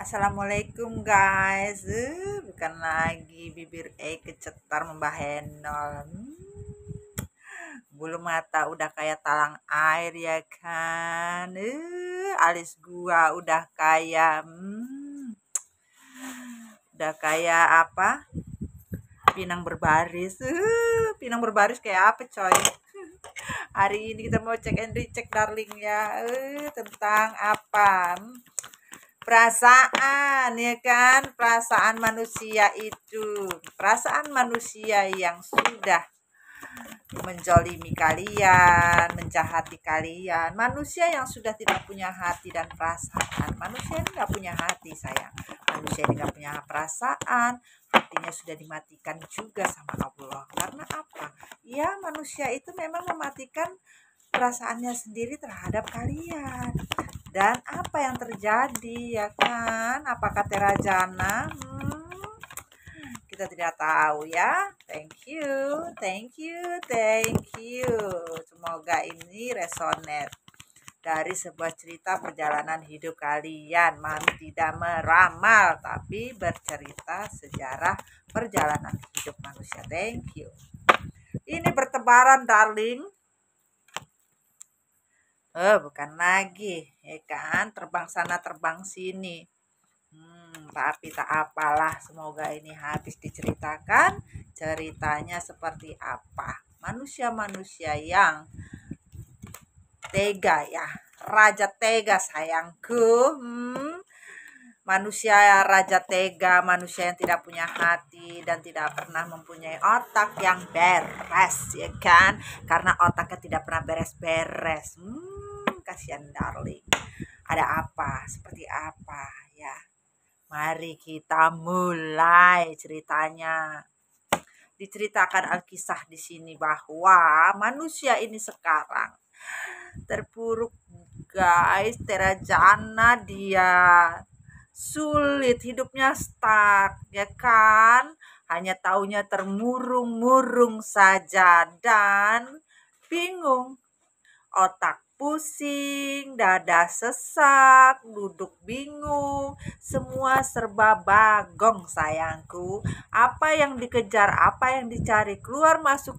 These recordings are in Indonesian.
Assalamualaikum guys. Bukan lagi bibir kecetar membah henol. Bulu mata udah kayak talang air ya kan. Alis gua udah kayak apa? Pinang berbaris. Pinang berbaris kayak apa coy? Hari ini kita mau cek and recheck darling ya. Tentang apa? Perasaan ya kan, perasaan manusia yang sudah menjolimi kalian, menjahati kalian, manusia yang sudah tidak punya hati dan perasaan. Manusia ini nggak punya hati sayang, manusia ini nggak punya perasaan, hatinya sudah dimatikan juga sama Allah. Karena apa ya, manusia itu memang mematikan perasaannya sendiri terhadap kalian. Dan apa yang terjadi ya kan? Apakah terajana? Kita tidak tahu ya. Thank you. Semoga ini resonate dari sebuah cerita perjalanan hidup kalian. Mami tidak meramal, tapi bercerita sejarah perjalanan hidup manusia. Thank you. Ini bertebaran darling. Bukan lagi ya kan, terbang sana terbang sini. Tapi tak apalah, semoga ini habis diceritakan ceritanya seperti apa manusia-manusia yang tega ya, raja tega sayangku. Manusia raja tega, manusia yang tidak punya hati dan tidak pernah mempunyai otak yang beres ya kan, karena otaknya tidak pernah beres-beres. Kasihan darling. Ada apa? Seperti apa ya? Mari kita mulai ceritanya. Diceritakan Alkisah di sini bahwa manusia ini sekarang terpuruk guys, terajana, dia sulit, hidupnya stuck ya kan, hanya taunya termurung-murung saja dan bingung, otak pusing, dada sesak, duduk bingung, semua serba bagong sayangku. Apa yang dikejar, apa yang dicari, keluar masuk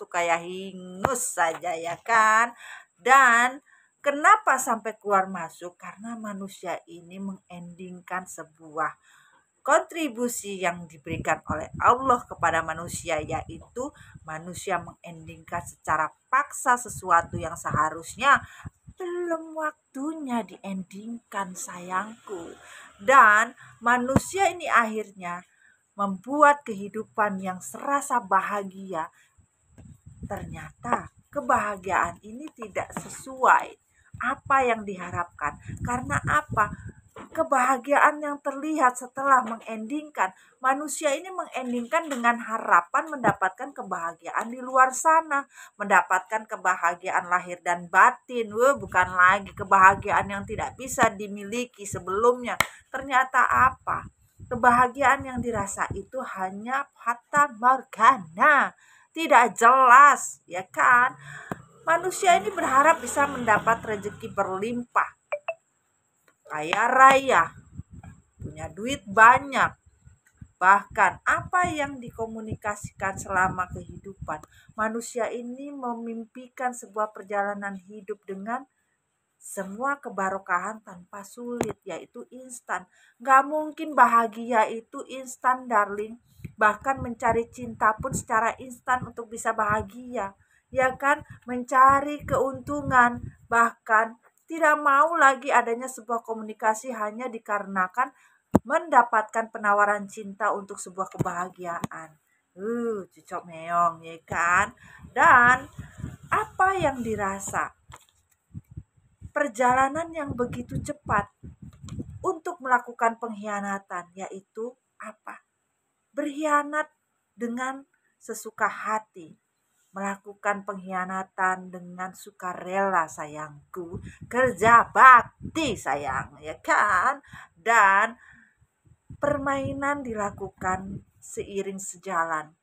kayak hingus saja ya kan. Dan kenapa sampai keluar masuk? Karena manusia ini mengendingkan sebuah kontribusi yang diberikan oleh Allah kepada manusia, yaitu manusia mengendingkan secara paksa sesuatu yang seharusnya belum waktunya diendingkan sayangku. Dan manusia ini akhirnya membuat kehidupan yang serasa bahagia. Ternyata kebahagiaan ini tidak sesuai apa yang diharapkan. Karena apa? Kebahagiaan yang terlihat setelah mengendingkan, manusia ini mengendingkan dengan harapan mendapatkan kebahagiaan di luar sana, mendapatkan kebahagiaan lahir dan batin. Bukan lagi kebahagiaan yang tidak bisa dimiliki sebelumnya. Ternyata apa? Kebahagiaan yang dirasa itu hanya fata morgana, tidak jelas ya kan. Manusia ini berharap bisa mendapat rezeki berlimpah, kaya raya, punya duit banyak. Bahkan apa yang dikomunikasikan selama kehidupan, manusia ini memimpikan sebuah perjalanan hidup dengan semua kebarokahan tanpa sulit, yaitu instan. Gak mungkin bahagia itu instan darling. Bahkan mencari cinta pun secara instan untuk bisa bahagia, ya kan. Mencari keuntungan, bahkan tidak mau lagi adanya sebuah komunikasi hanya dikarenakan mendapatkan penawaran cinta untuk sebuah kebahagiaan. Cocok meong ya kan. Dan apa yang dirasa? Perjalanan yang begitu cepat untuk melakukan pengkhianatan, yaitu apa? Berkhianat dengan sesuka hati, melakukan pengkhianatan dengan sukarela sayangku, kerja bakti sayang ya kan. Dan permainan dilakukan seiring sejalan.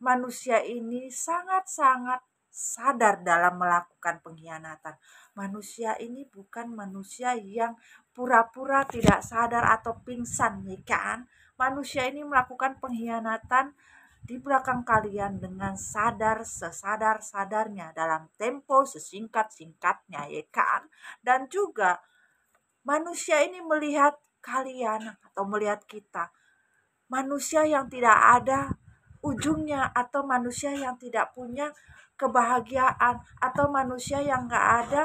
Manusia ini sangat-sangat sadar dalam melakukan pengkhianatan. Manusia ini bukan manusia yang pura-pura tidak sadar atau pingsan, ya kan? Manusia ini melakukan pengkhianatan di belakang kalian dengan sesadar-sadarnya dalam tempo sesingkat-singkatnya, ya kan? Dan juga manusia ini melihat kalian atau melihat kita, manusia yang tidak ada ujungnya, atau manusia yang tidak punya kebahagiaan, atau manusia yang gak ada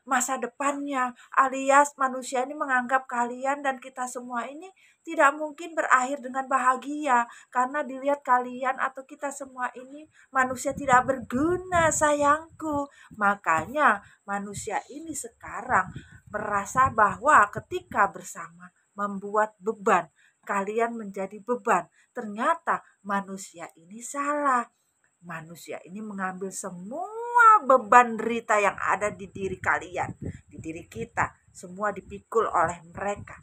masa depannya, alias manusia ini menganggap kalian dan kita semua ini tidak mungkin berakhir dengan bahagia, karena dilihat kalian atau kita semua ini manusia tidak berguna, sayangku. Makanya manusia ini sekarang merasa bahwa ketika bersama membuat beban, kalian menjadi beban. Ternyata manusia ini salah. Manusia ini mengambil semua beban derita yang ada di diri kalian, di diri kita, semua dipikul oleh mereka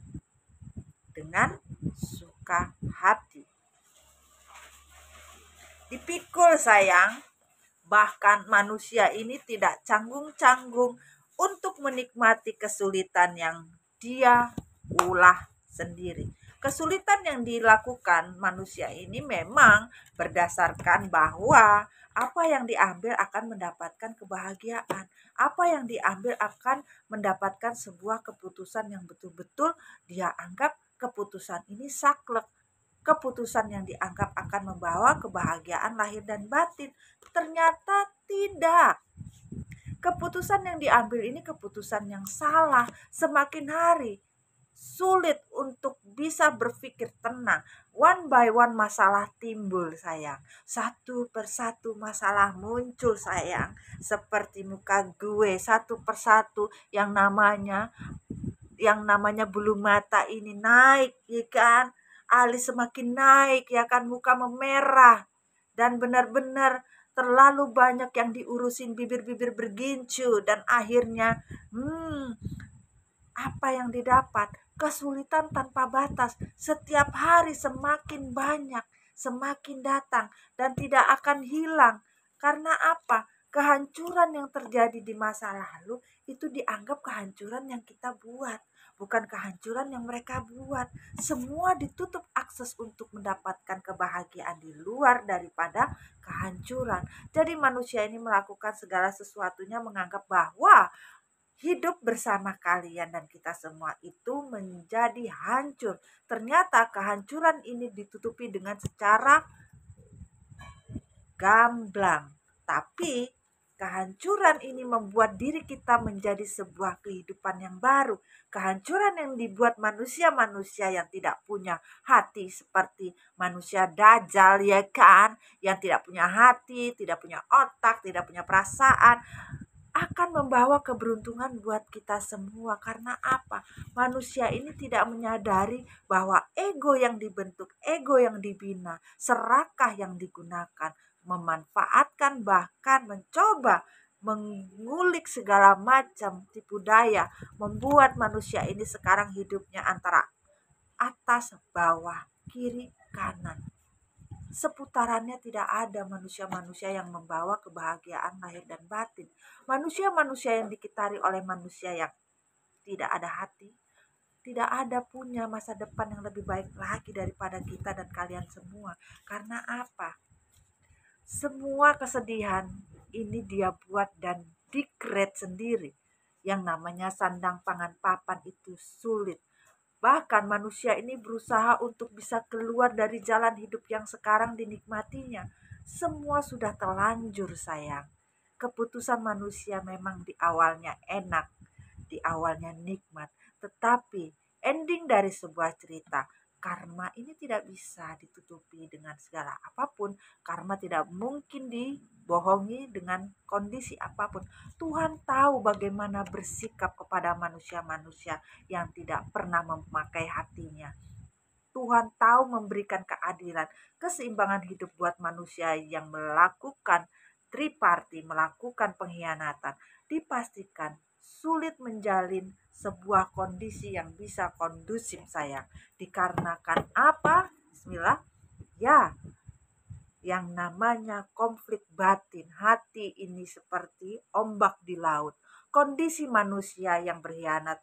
dengan suka hati. Dipikul, sayang. Bahkan manusia ini tidak canggung-canggung untuk menikmati kesulitan yang dia ulah sendiri. Kesulitan yang dilakukan manusia ini memang berdasarkan bahwa apa yang diambil akan mendapatkan kebahagiaan, apa yang diambil akan mendapatkan sebuah keputusan yang betul-betul dia anggap keputusan ini saklek, keputusan yang dianggap akan membawa kebahagiaan lahir dan batin. Ternyata tidak. Keputusan yang diambil ini keputusan yang salah. Semakin hari sulit untuk bisa berpikir tenang. One by one masalah timbul, sayang. Satu persatu masalah muncul, sayang. Seperti muka gue, satu persatu yang namanya bulu mata ini naik, ya kan? Alis semakin naik, ya kan? Muka memerah. Dan benar-benar terlalu banyak yang diurusin, bibir-bibir bergincu. Dan akhirnya apa yang didapat? Kesulitan tanpa batas. Setiap hari semakin banyak, semakin datang, dan tidak akan hilang. Karena apa? Kehancuran yang terjadi di masa lalu itu dianggap kehancuran yang kita buat, bukan kehancuran yang mereka buat. Semua ditutup akses untuk mendapatkan kebahagiaan di luar daripada kehancuran. Jadi manusia ini melakukan segala sesuatunya menganggap bahwa hidup bersama kalian dan kita semua itu menjadi hancur. Ternyata kehancuran ini ditutupi dengan secara gamblang. Tapi kehancuran ini membuat diri kita menjadi sebuah kehidupan yang baru. Kehancuran yang dibuat manusia-manusia yang tidak punya hati, seperti manusia dajjal, ya kan, yang tidak punya hati, tidak punya otak, tidak punya perasaan, akan membawa keberuntungan buat kita semua. Karena apa? Manusia ini tidak menyadari bahwa ego yang dibentuk, ego yang dibina, serakah yang digunakan, memanfaatkan, bahkan mencoba mengulik segala macam tipu daya, membuat manusia ini sekarang hidupnya antara atas, bawah, kiri, kanan. Seputarannya tidak ada manusia-manusia yang membawa kebahagiaan lahir dan batin. Manusia-manusia yang dikitari oleh manusia yang tidak ada hati, tidak ada punya masa depan yang lebih baik lagi daripada kita dan kalian semua. Karena apa? Semua kesedihan ini dia buat dan di-create sendiri. Yang namanya sandang pangan papan itu sulit. Bahkan manusia ini berusaha untuk bisa keluar dari jalan hidup yang sekarang dinikmatinya. Semua sudah terlanjur, sayang. Keputusan manusia memang di awalnya enak, di awalnya nikmat. Tetapi ending dari sebuah cerita, karma ini tidak bisa ditutupi dengan segala apapun. Karma tidak mungkin dibohongi dengan kondisi apapun. Tuhan tahu bagaimana bersikap kepada manusia-manusia yang tidak pernah memakai hatinya. Tuhan tahu memberikan keadilan, keseimbangan hidup buat manusia yang melakukan triparti, melakukan pengkhianatan. Dipastikan sulit menjalin sebuah kondisi yang bisa kondusif, sayang. Dikarenakan apa? Bismillah. Ya, yang namanya konflik batin. Hati ini seperti ombak di laut. Kondisi manusia yang berkhianat